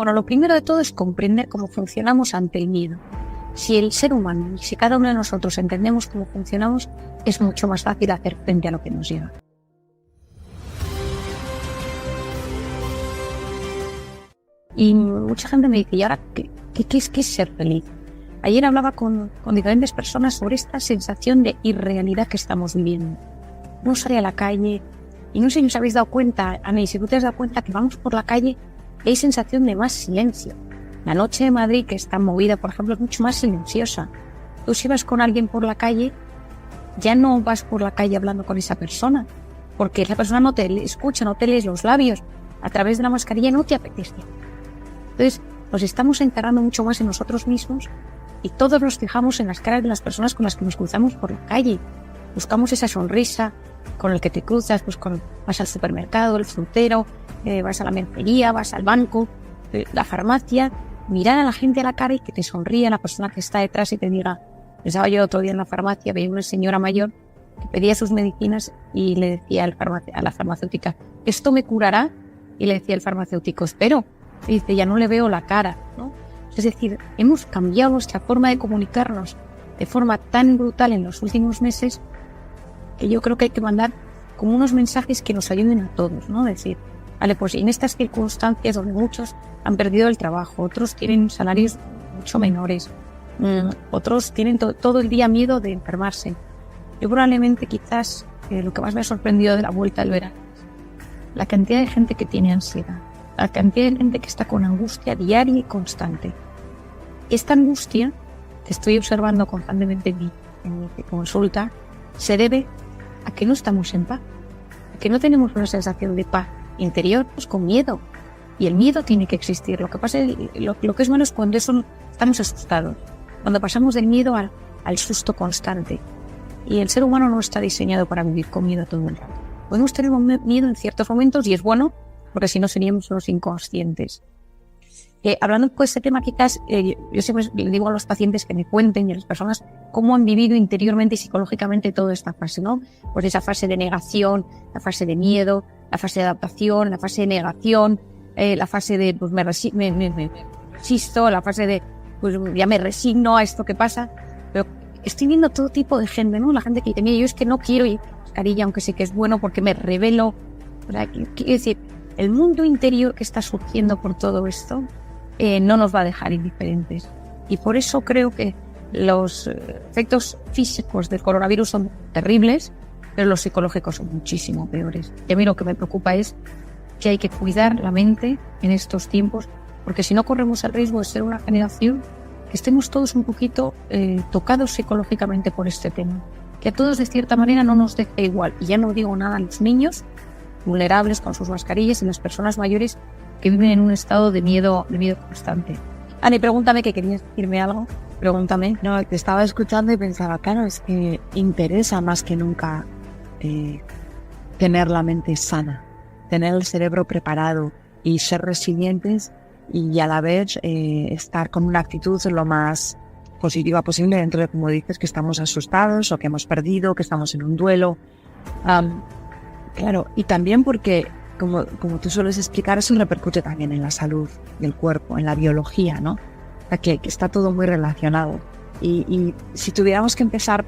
Bueno, lo primero de todo es comprender cómo funcionamos ante el miedo. Si el ser humano, si cada uno de nosotros entendemos cómo funcionamos, es mucho más fácil hacer frente a lo que nos llega. Y mucha gente me dice, ¿y ahora qué es ser feliz? Ayer hablaba con diferentes personas sobre esta sensación de irrealidad que estamos viviendo. Uno sale a la calle y no sé si os habéis dado cuenta, Ana, y si tú te has dado cuenta que vamos por la calle y hay sensación de más silencio. La noche de Madrid, que está movida, por ejemplo, es mucho más silenciosa. Tú si vas con alguien por la calle, ya no vas por la calle hablando con esa persona, porque esa persona no te escucha, no te lees los labios, a través de la mascarilla no te apetece. Entonces, nos estamos encarando mucho más en nosotros mismos y todos nos fijamos en las caras de las personas con las que nos cruzamos por la calle. Buscamos esa sonrisa con el que te cruzas, pues vas al supermercado, el frutero, vas a la mercería, vas al banco, la farmacia, mirar a la gente a la cara y que te sonríe la persona que está detrás y te diga. Estaba yo otro día en la farmacia, veía una señora mayor que pedía sus medicinas y le decía a la farmacéutica, ¿esto me curará? Y le decía el farmacéutico, espero. Y dice, ya no le veo la cara, ¿no? Es decir, hemos cambiado nuestra forma de comunicarnos de forma tan brutal en los últimos meses que yo creo que hay que mandar como unos mensajes que nos ayuden a todos, ¿no? Decir, vale, pues en estas circunstancias donde muchos han perdido el trabajo, otros tienen salarios mucho menores, otros tienen todo el día miedo de enfermarse. Yo probablemente quizás lo que más me ha sorprendido de la vuelta al verano es la cantidad de gente que tiene ansiedad, la cantidad de gente que está con angustia diaria y constante. Esta angustia que estoy observando constantemente en mi consulta se debe a que no estamos en paz, a que no tenemos una sensación de paz interior, pues con miedo. Y el miedo tiene que existir. Lo que pasa es, lo que es malo es cuando estamos asustados, cuando pasamos del miedo al susto constante. Y el ser humano no está diseñado para vivir con miedo todo el rato. Podemos tener miedo en ciertos momentos y es bueno, porque si no seríamos unos inconscientes. Hablando de este tema, quizás yo siempre le digo a los pacientes que me cuenten y a las personas cómo han vivido interiormente y psicológicamente toda esta fase, ¿no? Pues esa fase de negación, la fase de miedo, la fase de adaptación, la fase de negación, la fase de pues me resisto, la fase de pues ya me resigno a esto que pasa. Pero estoy viendo todo tipo de gente, ¿no? La gente que dice, mira, yo es que no quiero ir con mascarilla, aunque sé que es bueno porque me rebelo. Quiero decir, el mundo interior que está surgiendo por todo esto no nos va a dejar indiferentes. Y por eso creo que los efectos físicos del coronavirus son terribles, pero los psicológicos son muchísimo peores. Y a mí lo que me preocupa es que hay que cuidar la mente en estos tiempos, porque si no corremos el riesgo de ser una generación que estemos todos un poquito tocados psicológicamente por este tema. Que a todos de cierta manera no nos deje igual. Y ya no digo nada a los niños vulnerables con sus mascarillas y las personas mayores que viven en un estado de miedo constante. Ani, pregúntame, que querías decirme algo. Pregúntame. No, te estaba escuchando y pensaba, claro, es que interesa más que nunca tener la mente sana, tener el cerebro preparado y ser resilientes y a la vez estar con una actitud lo más positiva posible dentro de, como dices, que estamos asustados o que hemos perdido, que estamos en un duelo. Claro, y también porque, como tú sueles explicar, eso repercute también en la salud del cuerpo, en la biología, ¿no? O sea, que está todo muy relacionado. Y si tuviéramos que empezar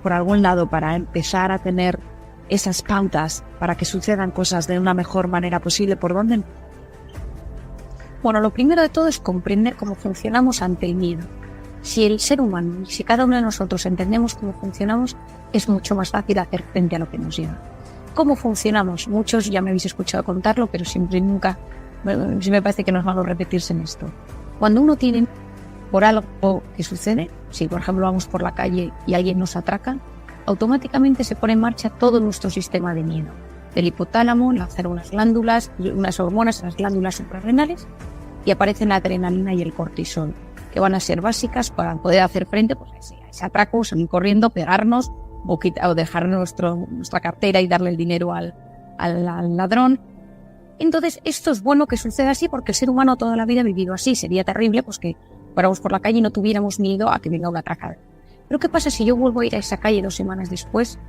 por algún lado para empezar a tener esas pautas para que sucedan cosas de una mejor manera posible, ¿por dónde? Bueno, lo primero de todo es comprender cómo funcionamos ante el miedo. Si el ser humano, si cada uno de nosotros entendemos cómo funcionamos, es mucho más fácil hacer frente a lo que nos llega. ¿Cómo funcionamos? Muchos ya me habéis escuchado contarlo, pero siempre me parece que no es malo repetirse en esto. Cuando uno tiene por algo que sucede, si por ejemplo vamos por la calle y alguien nos atraca, automáticamente se pone en marcha todo nuestro sistema de miedo. Del hipotálamo lanzar unas glándulas, unas hormonas en las glándulas suprarrenales y aparecen la adrenalina y el cortisol, que van a ser básicas para poder hacer frente pues, a ese atraco, salir corriendo, pegarnos o dejar nuestra cartera y darle el dinero al ladrón. Entonces, esto es bueno que suceda así porque el ser humano toda la vida ha vivido así. Sería terrible pues que fuéramos por la calle y no tuviéramos miedo a que venga un atracador. Pero ¿qué pasa si yo vuelvo a ir a esa calle 2 semanas después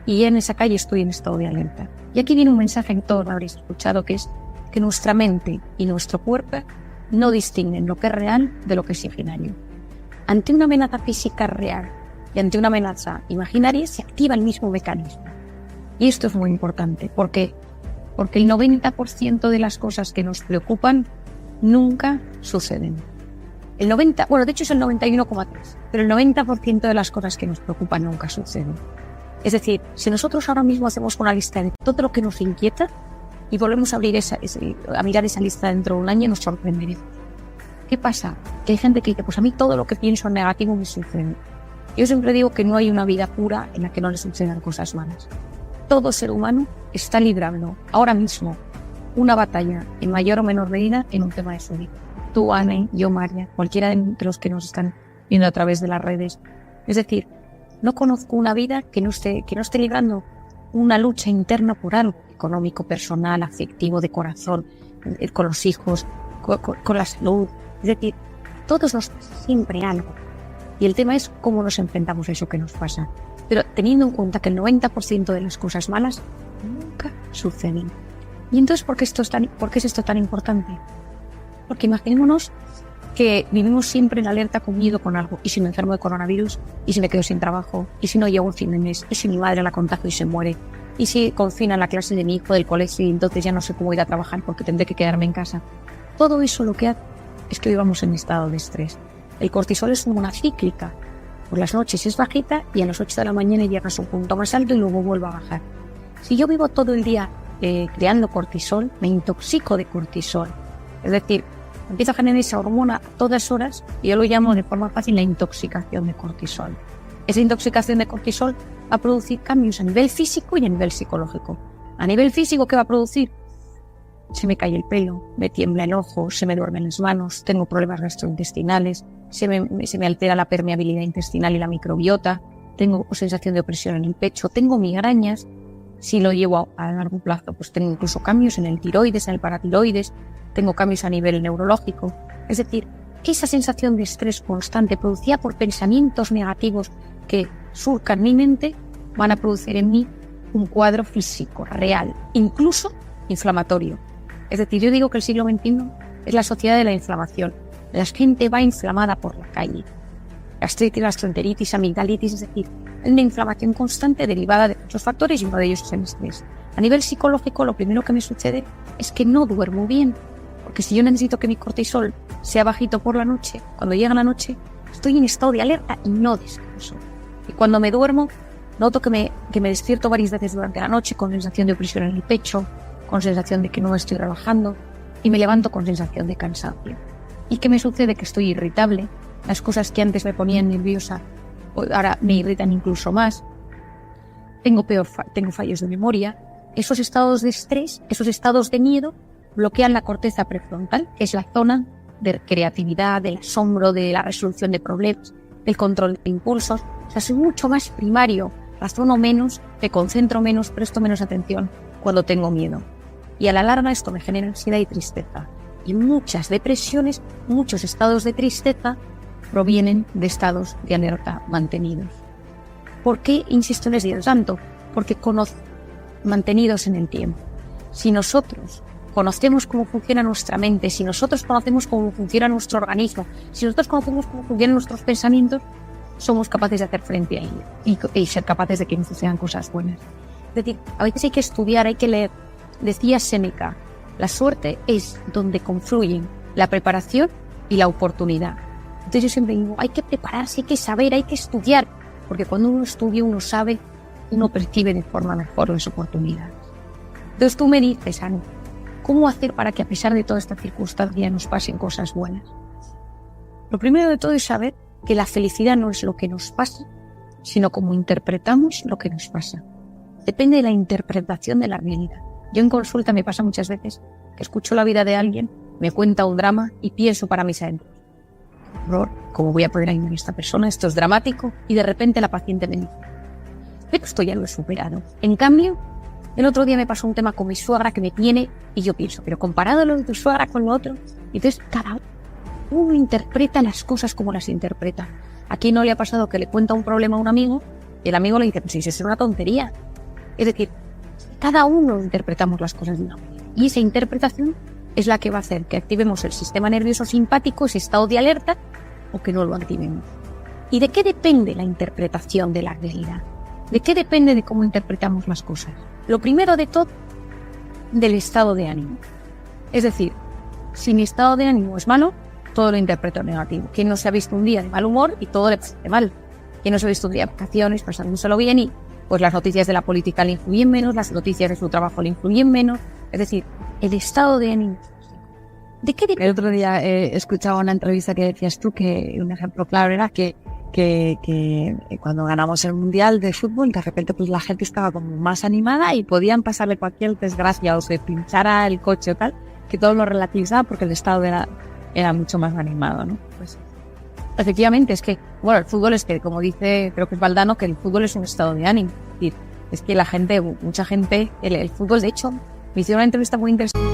y en esa calle estoy en estado de alerta? Y aquí viene un mensaje que todos habréis escuchado, que es que nuestra mente y nuestro cuerpo no distinguen lo que es real de lo que es imaginario. Ante una amenaza física real y ante una amenaza imaginaria se activa el mismo mecanismo. Y esto es muy importante. ¿Por qué? Porque el 90% de las cosas que nos preocupan nunca suceden. De hecho es el 91,3%, pero el 90% de las cosas que nos preocupan nunca suceden. Es decir, si nosotros ahora mismo hacemos una lista de todo lo que nos inquieta y volvemos a mirar esa lista dentro de un año, nos sorprenderemos. ¿Qué pasa? Que hay gente que dice, pues a mí todo lo que pienso en negativo me sucede. Yo siempre digo que no hay una vida pura en la que no le sucedan cosas malas. Todo ser humano está librando ahora mismo una batalla en mayor o menor medida en un tema de su vida. Tú, Anne, yo, María, cualquiera de los que nos están viendo a través de las redes. Es decir, no conozco una vida que no esté librando una lucha interna por algo económico, personal, afectivo, de corazón, con los hijos, con la salud. Es decir, todos nos pasa siempre algo. Y el tema es cómo nos enfrentamos a eso que nos pasa. Pero teniendo en cuenta que el 90% de las cosas malas nunca suceden. Y entonces, ¿por qué es esto tan importante? Porque imaginémonos que vivimos siempre en alerta con miedo con algo. ¿Y si me enfermo de coronavirus? ¿Y si me quedo sin trabajo? ¿Y si no llego un fin de mes? ¿Y si mi madre la contagio y se muere? ¿Y si confinan la clase de mi hijo del colegio y entonces ya no sé cómo ir a trabajar porque tendré que quedarme en casa? Todo eso lo que hace es que vivamos en estado de estrés. El cortisol es una cíclica. Por las noches es bajita y a las 8 de la mañana llega a su punto más alto y luego vuelve a bajar. Si yo vivo todo el día creando cortisol, me intoxico de cortisol. Es decir, empiezo a generar esa hormona a todas horas y yo lo llamo de forma fácil la intoxicación de cortisol. Esa intoxicación de cortisol va a producir cambios a nivel físico y a nivel psicológico. A nivel físico, ¿qué va a producir? Se me cae el pelo, me tiembla el ojo, se me duermen las manos, tengo problemas gastrointestinales, se me altera la permeabilidad intestinal y la microbiota, tengo sensación de opresión en el pecho, tengo migrañas. Si lo llevo a largo plazo, pues tengo incluso cambios en el tiroides, en el paratiroides, tengo cambios a nivel neurológico. Es decir, que esa sensación de estrés constante producida por pensamientos negativos que surcan mi mente van a producir en mí un cuadro físico real, incluso inflamatorio. Es decir, yo digo que el siglo XXI es la sociedad de la inflamación. La gente va inflamada por la calle. Gastritis, gastroenteritis, amigdalitis, es decir, hay una inflamación constante derivada de muchos factores y uno de ellos es el estrés. A nivel psicológico, lo primero que me sucede es que no duermo bien. Porque si yo necesito que mi cortisol sea bajito por la noche, cuando llega la noche, estoy en estado de alerta y no descanso. Y cuando me duermo, noto que me despierto varias veces durante la noche con sensación de opresión en el pecho, con sensación de que no me estoy relajando y me levanto con sensación de cansancio. ¿Y qué me sucede? Que estoy irritable. Las cosas que antes me ponían nerviosa ahora me irritan incluso más. Tengo fallos de memoria. Esos estados de estrés, esos estados de miedo bloquean la corteza prefrontal, que es la zona de creatividad, del asombro, de la resolución de problemas, del control de impulsos. O sea, soy mucho más primario, razono menos, me concentro menos, presto menos atención cuando tengo miedo. Y a la larga esto me genera ansiedad y tristeza. Y muchas depresiones, muchos estados de tristeza provienen de estados de alerta mantenidos. ¿Por qué insisto en ello tanto? Porque mantenidos en el tiempo. Si nosotros conocemos cómo funciona nuestra mente, si nosotros conocemos cómo funciona nuestro organismo, si nosotros conocemos cómo funcionan nuestros pensamientos, somos capaces de hacer frente a ello y ser capaces de que nos sucedan cosas buenas. Es decir, a veces hay que estudiar, hay que leer. Decía Séneca, la suerte es donde confluyen la preparación y la oportunidad. Entonces yo siempre digo, hay que prepararse, hay que saber, hay que estudiar, porque cuando uno estudia, uno sabe, uno percibe de forma mejor las oportunidades. Entonces tú me dices, Ana, ¿cómo hacer para que a pesar de toda esta circunstancia nos pasen cosas buenas? Lo primero de todo es saber que la felicidad no es lo que nos pasa, sino cómo interpretamos lo que nos pasa. Depende de la interpretación de la realidad. Yo en consulta me pasa muchas veces que escucho la vida de alguien, me cuenta un drama y pienso para mis adentros, horror, ¿cómo voy a poder ayudar a esta persona? Esto es dramático. Y de repente la paciente me dice, pero esto ya lo he superado. En cambio, el otro día me pasó un tema con mi suegra que me tiene y yo pienso, pero comparado lo de tu suegra con lo otro, entonces cada uno interpreta las cosas como las interpreta. Aquí no le ha pasado que le cuenta un problema a un amigo y el amigo le dice, pues si es una tontería. Es decir, cada uno interpretamos las cosas de una manera. Y esa interpretación es la que va a hacer que activemos el sistema nervioso simpático, ese estado de alerta, o que no lo activemos. ¿Y de qué depende la interpretación de la realidad? ¿De qué depende de cómo interpretamos las cosas? Lo primero de todo, del estado de ánimo. Es decir, si mi estado de ánimo es malo, todo lo interpreto negativo. ¿Quién no se ha visto un día de mal humor y todo le parece mal? ¿Quién no se ha visto un día de vacaciones pasándoselo bien y pues las noticias de la política le influyen menos, las noticias de su trabajo le influyen menos? Es decir, el estado de ánimo. ¿De qué depende? El otro día escuchaba una entrevista que decías tú que un ejemplo claro era que cuando ganamos el Mundial de Fútbol, de repente pues la gente estaba como más animada y podían pasarle cualquier desgracia o se pinchara el coche o tal, que todo lo relativizaba porque el estado era mucho más animado, ¿no? Pues efectivamente, es que, bueno, el fútbol es que, como dice, creo que es Valdano, que el fútbol es un estado de ánimo. Es decir, es que la gente, mucha gente, el fútbol, de hecho, me hicieron una entrevista muy interesante.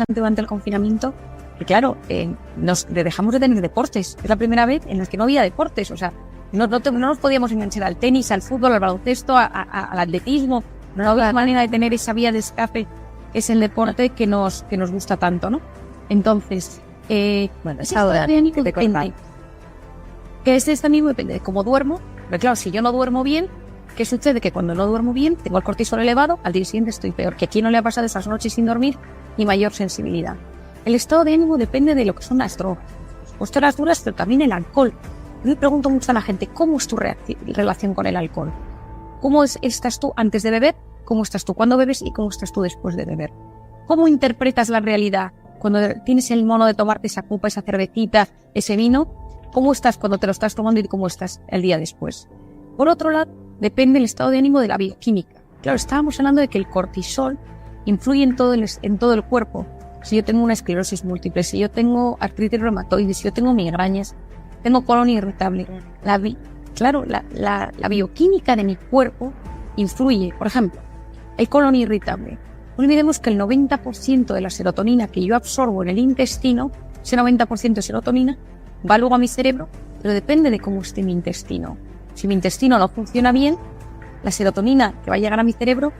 Durante el confinamiento, que claro, nos dejamos de tener deportes. Es la primera vez en la que no había deportes. O sea, no nos podíamos enganchar al tenis, al fútbol, al baloncesto, al atletismo. No había manera de tener esa vía de escape, que es el deporte que nos gusta tanto, ¿no? Entonces, bueno, ese estado de ánimo depende. Que ese estado de ánimo depende de cómo duermo. Pero claro, si yo no duermo bien, ¿qué sucede? Que cuando no duermo bien, tengo el cortisol elevado, al día siguiente estoy peor. Que a quién no le ha pasado esas noches sin dormir y mayor sensibilidad. El estado de ánimo depende de lo que son las drogas, las duras, pero también el alcohol. Yo me pregunto mucho a la gente, ¿cómo es tu relación con el alcohol? ¿Cómo estás tú antes de beber? ¿Cómo estás tú cuando bebes? ¿Y cómo estás tú después de beber? ¿Cómo interpretas la realidad cuando tienes el mono de tomarte esa copa, esa cervecita, ese vino? ¿Cómo estás cuando te lo estás tomando y cómo estás el día después? Por otro lado, depende el estado de ánimo de la bioquímica. Claro, estábamos hablando de que el cortisol influye en todo el cuerpo. Si yo tengo una esclerosis múltiple, si yo tengo artritis reumatoide, si yo tengo migrañas, tengo colon irritable, la bioquímica de mi cuerpo influye. Por ejemplo, el colon irritable. No olvidemos que el 90% de la serotonina que yo absorbo en el intestino, ese 90% de serotonina, va luego a mi cerebro, pero depende de cómo esté mi intestino. Si mi intestino no funciona bien, la serotonina que va a llegar a mi cerebro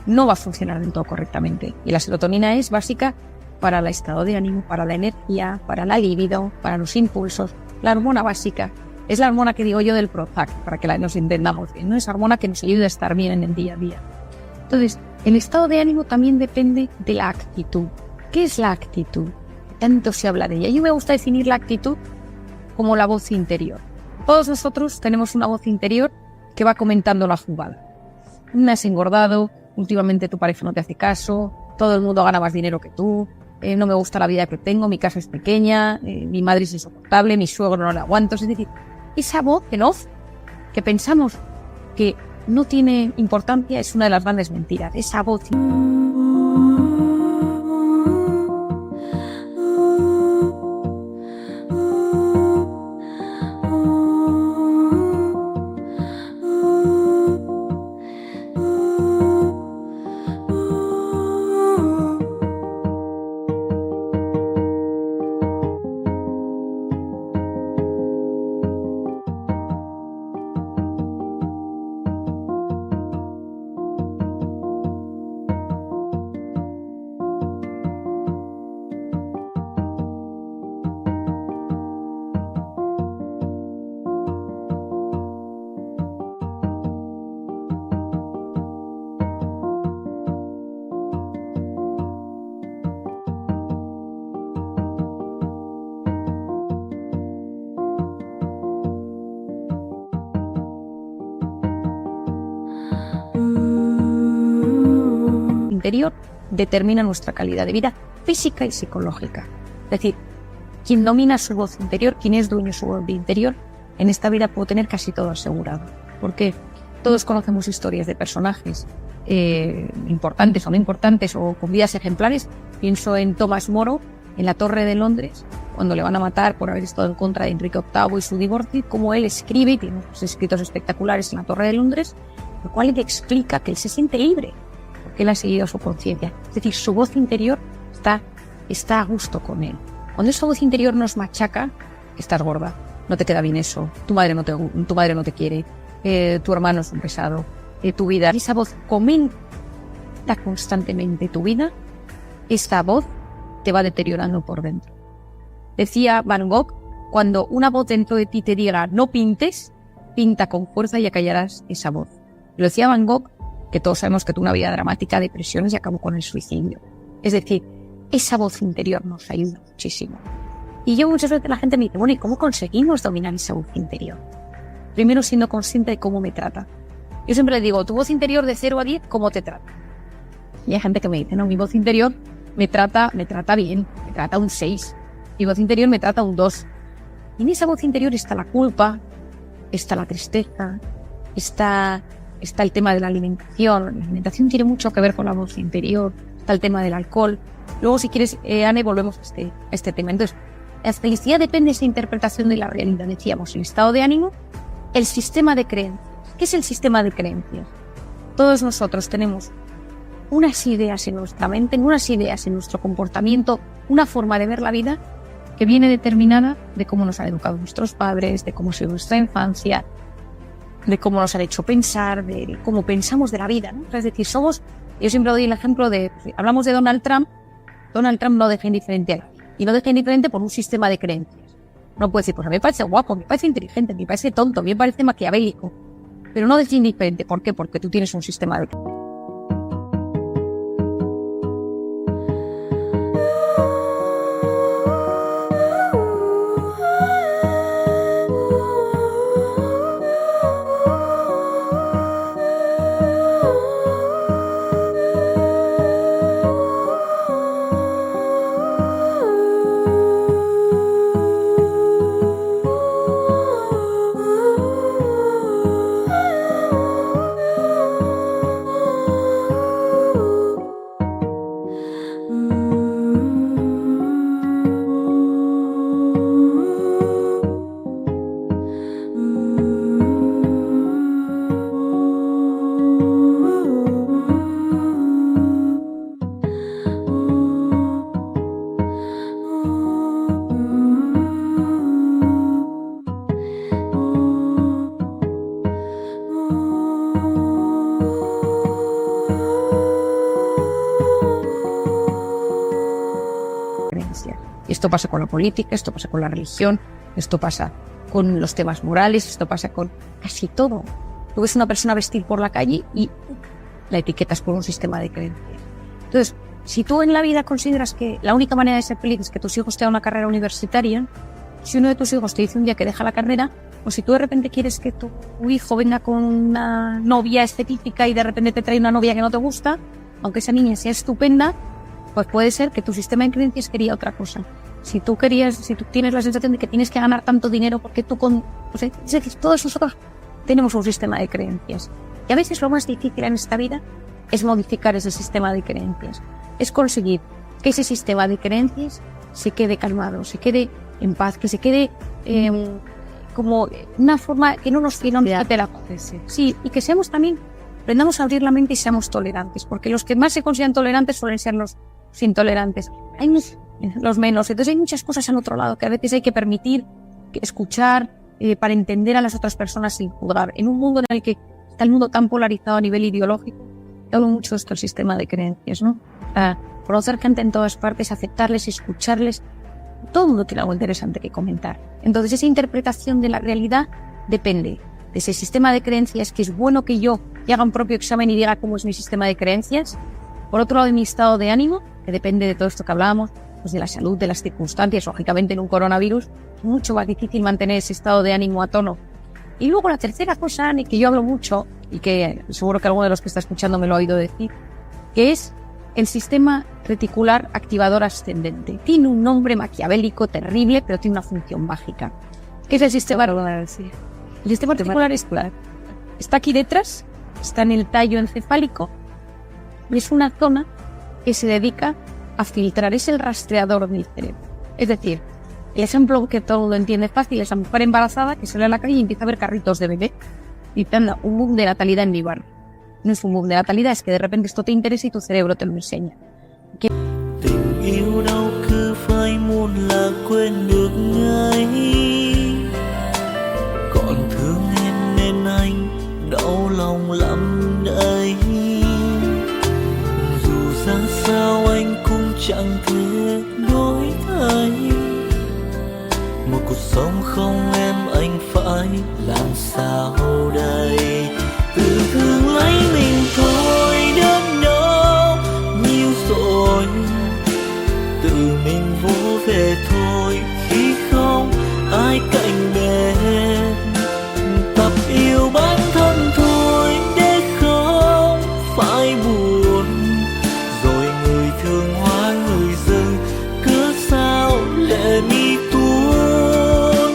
no va a funcionar del todo correctamente. Y la serotonina es básica para el estado de ánimo, para la energía, para la libido, para los impulsos. La hormona básica es la hormona que digo yo del Prozac, para que nos entendamos bien, ¿no? Esa hormona que nos ayuda a estar bien en el día a día. Entonces, el estado de ánimo también depende de la actitud. ¿Qué es la actitud? Tanto se habla de ella. Yo me gusta definir la actitud como la voz interior. Todos nosotros tenemos una voz interior que va comentando la jugada. Me has engordado, últimamente tu pareja no te hace caso, todo el mundo gana más dinero que tú, no me gusta la vida que tengo, mi casa es pequeña, mi madre es insoportable, mi suegro no le aguanto. Es decir, esa voz en off que pensamos que no tiene importancia es una de las grandes mentiras. Esa voz. interior determina nuestra calidad de vida física y psicológica. Es decir, quien domina su voz interior, quien es dueño de su voz interior, en esta vida puede tener casi todo asegurado. Porque todos conocemos historias de personajes importantes o no importantes o con vidas ejemplares. Pienso en Thomas More, en la Torre de Londres, cuando le van a matar por haber estado en contra de Enrique VIII y su divorcio, como él escribe, y tiene unos escritos espectaculares en la Torre de Londres, lo cual le explica que él se siente libre, porque él ha seguido su conciencia. Es decir, su voz interior está a gusto con él. Cuando esa voz interior nos machaca, estás gorda, no te queda bien eso, tu madre no te quiere, tu hermano es un pesado, tu vida. Esa voz comenta constantemente tu vida, esta voz te va deteriorando por dentro. Decía Van Gogh, cuando una voz dentro de ti te diga no pintes, pinta con fuerza y acallarás esa voz. Lo decía Van Gogh, que todos sabemos que tuvo una vida dramática, depresiones y acabó con el suicidio. Es decir, esa voz interior nos ayuda muchísimo. Y yo muchas veces la gente me dice, bueno, ¿y cómo conseguimos dominar esa voz interior? Primero siendo consciente de cómo me trata. Yo siempre le digo, tu voz interior de 0 a 10, ¿cómo te trata? Y hay gente que me dice, no, mi voz interior me trata bien, me trata un 6. Mi voz interior me trata un 2. Y en esa voz interior está la culpa, está la tristeza, está el tema de la alimentación. La alimentación tiene mucho que ver con la voz interior, está el tema del alcohol. Luego, si quieres, Anne, volvemos a este tema. Entonces, la felicidad depende de esa interpretación de la realidad. Decíamos, el estado de ánimo, el sistema de creencias. ¿Qué es el sistema de creencias? Todos nosotros tenemos unas ideas en nuestra mente, unas ideas en nuestro comportamiento, una forma de ver la vida que viene determinada de cómo nos han educado nuestros padres, de cómo ha sido nuestra infancia, de cómo nos han hecho pensar, de cómo pensamos de la vida, ¿no? Es decir, yo siempre doy el ejemplo de, hablamos de Donald Trump no deja indiferente a nadie, y no deja indiferente por un sistema de creencias. No puede decir, pues a mí me parece guapo, me parece inteligente, me parece tonto, me parece maquiavélico, pero no deja indiferente. ¿Por qué? Porque tú tienes un sistema de creencias. Esto pasa con la política, esto pasa con la religión, esto pasa con los temas morales, esto pasa con casi todo. Tú ves a una persona vestir por la calle y la etiquetas por un sistema de creencias. Entonces, si tú en la vida consideras que la única manera de ser feliz es que tus hijos tengan una carrera universitaria, si uno de tus hijos te dice un día que deja la carrera, o si tú de repente quieres que tu hijo venga con una novia específica y de repente te trae una novia que no te gusta, aunque esa niña sea estupenda, pues puede ser que tu sistema de creencias quería otra cosa. Si tú tienes la sensación de que tienes que ganar tanto dinero porque es decir, todos nosotros tenemos un sistema de creencias. Y a veces lo más difícil en esta vida es modificar ese sistema de creencias. Es conseguir que ese sistema de creencias se quede calmado, se quede en paz, que se quede como una forma que no nos quite la paz. Sí, y que seamos también, aprendamos a abrir la mente y seamos tolerantes, porque los que más se consideran tolerantes suelen ser los intolerantes. Hay los menos. Entonces hay muchas cosas al otro lado que a veces hay que permitir, escuchar, para entender a las otras personas sin juzgar. En un mundo en el que está el mundo tan polarizado a nivel ideológico, yo hablo mucho de esto, el sistema de creencias, ¿no? Conocer gente en todas partes, aceptarles, escucharles. Todo el mundo tiene algo interesante que comentar. Entonces esa interpretación de la realidad depende de ese sistema de creencias, que es bueno que yo haga un propio examen y diga cómo es mi sistema de creencias. Por otro lado, de mi estado de ánimo, que depende de todo esto que hablábamos, pues de la salud, de las circunstancias. Lógicamente en un coronavirus es mucho más difícil mantener ese estado de ánimo a tono. Y luego la tercera cosa, que yo hablo mucho, y que seguro que alguno de los que está escuchando me lo ha oído decir, que es el sistema reticular activador ascendente. Tiene un nombre maquiavélico terrible, pero tiene una función mágica. ¿Qué es el sistema? El sistema reticular está aquí detrás, está en el tallo encefálico y es una zona que se dedica a filtrar, es el rastreador del cerebro. Es decir, el ejemplo que todo lo entiende fácil es la mujer embarazada que sale a la calle y empieza a ver carritos de bebé y dice, anda, un boom de natalidad en mi barrio. No es un boom de natalidad, es que de repente esto te interesa y tu cerebro te lo enseña. Tình yêu đâu cứ phải muốn là quên được ngay, còn thương em nên anh đau lòng lắm đây. Dù ra sao anh cũng chẳng thể đổi thay, một cuộc sống không em anh phải làm sao đây. Tự thương lấy mình thôi đến đâu nhiều rồi, tự mình vô về thôi khi không ai cạnh bên. Tập yêu bản thân thôi để không phải buồn, rồi người thương hoa người rừng cứ sao lệ mi tuôn.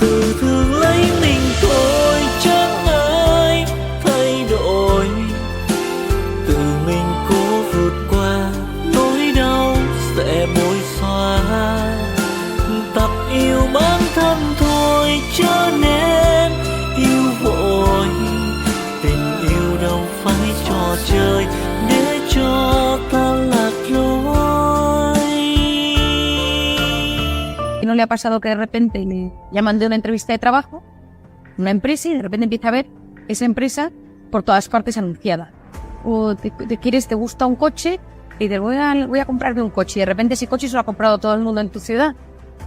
Tự thương lấy mình thôi chẳng ai thay đổi, tự mình cố vượt qua nỗi đau sẽ bối xóa. Tập yêu bản thân thôi cho nên yêu vội, tình yêu đâu phải trò chơi để cho ta lạc lối. ¿Y no le ha pasado que de repente le llaman de una entrevista de trabajo, una empresa, y de repente empieza a ver esa empresa por todas partes anunciada? O te gusta un coche y dices, voy a comprarme un coche, y de repente ese coche se lo ha comprado todo el mundo en tu ciudad.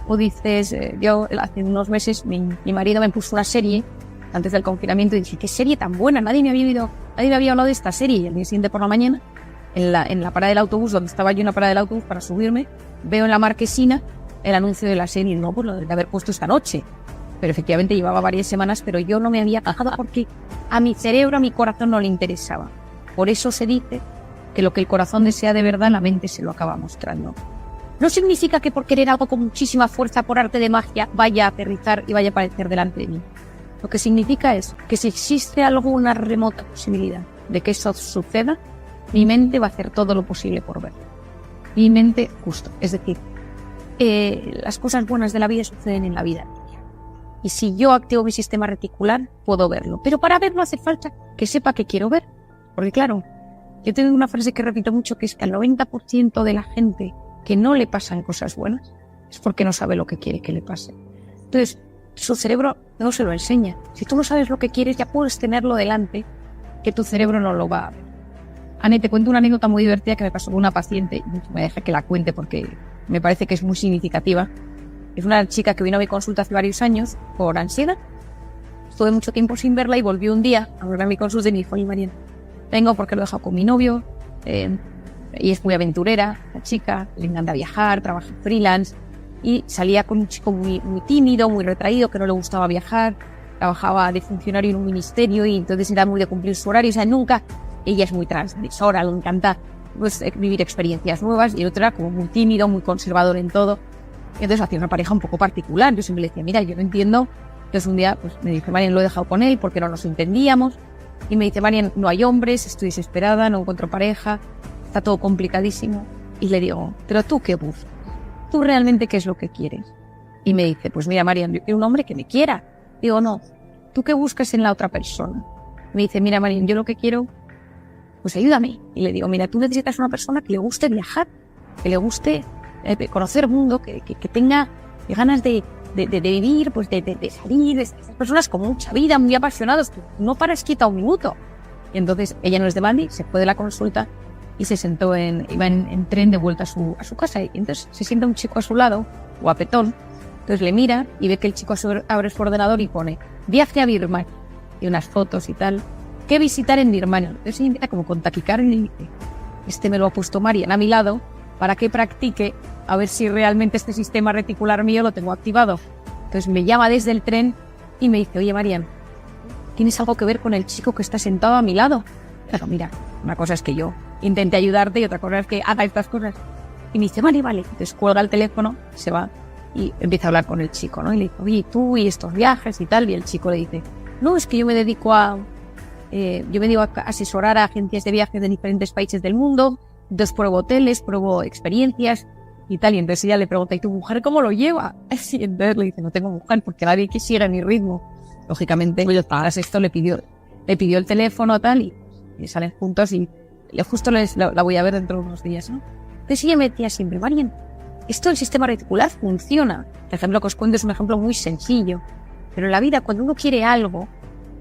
O dices, yo hace unos meses mi marido me puso una serie antes del confinamiento y dije, qué serie tan buena, nadie me había hablado de esta serie. Y al día siguiente por la mañana, en la parada del autobús, donde estaba yo en la parada del autobús para subirme, veo en la marquesina el anuncio de la serie. No, pues lo de haber puesto esta noche. Pero efectivamente llevaba varias semanas, pero yo no me había fijado porque a mi cerebro, a mi corazón no le interesaba. Por eso se dice que lo que el corazón desea de verdad, la mente se lo acaba mostrando. No significa que por querer algo con muchísima fuerza, por arte de magia, vaya a aterrizar y vaya a aparecer delante de mí. Lo que significa es que si existe alguna remota posibilidad de que eso suceda, mi mente va a hacer todo lo posible por verlo. Mi mente, justo. Es decir, las cosas buenas de la vida suceden en la vida. Y si yo activo mi sistema reticular, puedo verlo. Pero para verlo hace falta que sepa que quiero ver. Porque claro, yo tengo una frase que repito mucho, que es que al 90% de la gente que no le pasan cosas buenas es porque no sabe lo que quiere que le pase. Entonces, su cerebro no se lo enseña. Si tú no sabes lo que quieres, ya puedes tenerlo delante, que tu cerebro no lo va a ver. Ane, te cuento una anécdota muy divertida que me pasó con una paciente, y me deja que la cuente porque me parece que es muy significativa. Es una chica que vino a mi consulta hace varios años por ansiedad. Estuve mucho tiempo sin verla y volví un día a volver a mi consulta y me dijo, oye, Mariana, vengo porque lo he dejado con mi novio, y es muy aventurera, la chica, le encanta viajar, trabaja freelance, y salía con un chico muy tímido, muy retraído, que no le gustaba viajar, trabajaba de funcionario en un ministerio y entonces era muy de cumplir su horario. O sea, nunca, ella es muy transgresora, le encanta pues, vivir experiencias nuevas, y el otro era como muy tímido, muy conservador en todo. Y entonces hacía una pareja un poco particular. Yo siempre le decía, mira, yo no entiendo. Entonces un día pues me dice, Marian, lo he dejado con él porque no nos entendíamos. Y me dice, Marian, no hay hombres, estoy desesperada, no encuentro pareja, está todo complicadísimo. Y le digo, pero ¿tú qué buscas? ¿Tú realmente qué es lo que quieres? Y me dice, pues mira, Marian, yo quiero un hombre que me quiera. Digo, no, ¿tú qué buscas en la otra persona? Me dice, mira, Marian, yo lo que quiero, pues ayúdame. Y le digo, mira, tú necesitas una persona que le guste viajar, que le guste conocer el mundo, que tenga ganas de vivir, pues de salir, de esas personas con mucha vida, muy apasionados, que no paras quieta un minuto. Y entonces ella no es de Madrid, se fue de la consulta y se sentó iba en tren de vuelta a su casa, y entonces se sienta un chico a su lado, guapetón. Entonces le mira y ve que el chico abre su ordenador y pone viaje a Birmania y unas fotos y tal, ¿qué visitar en Birmania? Entonces ella empieza como con taquicardia y dice, este me lo ha puesto Marian a mi lado para que practique a ver si realmente este sistema reticular mío lo tengo activado. Entonces me llama desde el tren y me dice, oye, Marian, ¿tienes algo que ver con el chico que está sentado a mi lado? Claro, mira, Una cosa es que yo intente ayudarte y otra cosa es que haga estas cosas. Y me dice, vale. Entonces cuelga el teléfono, se va y empieza a hablar con el chico, ¿no? Y le dice, oye, tú y estos viajes y tal. Y el chico le dice, no, es que yo me dedico a asesorar a agencias de viajes de diferentes países del mundo. Entonces pruebo hoteles, pruebo experiencias y tal. Y entonces ella le pregunta, ¿y tu mujer cómo lo lleva? Y entonces le dice, no tengo mujer porque nadie que siga mi ritmo. Lógicamente, tras esto le pidió el teléfono tal y salen juntos y justo la voy a ver dentro de unos días, ¿no? Entonces ella me decía siempre, Marian, esto del sistema reticular funciona. El ejemplo que os cuento es un ejemplo muy sencillo, pero en la vida cuando uno quiere algo,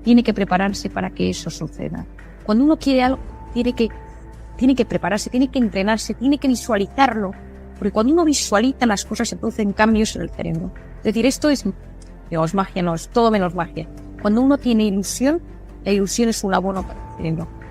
tiene que prepararse para que eso suceda. Cuando uno quiere algo, tiene que prepararse, tiene que entrenarse, tiene que visualizarlo, porque cuando uno visualiza las cosas se producen cambios en el cerebro. Es decir, esto es, digamos, magia, no, es todo menos magia. Cuando uno tiene ilusión, la ilusión es un abono para el cerebro.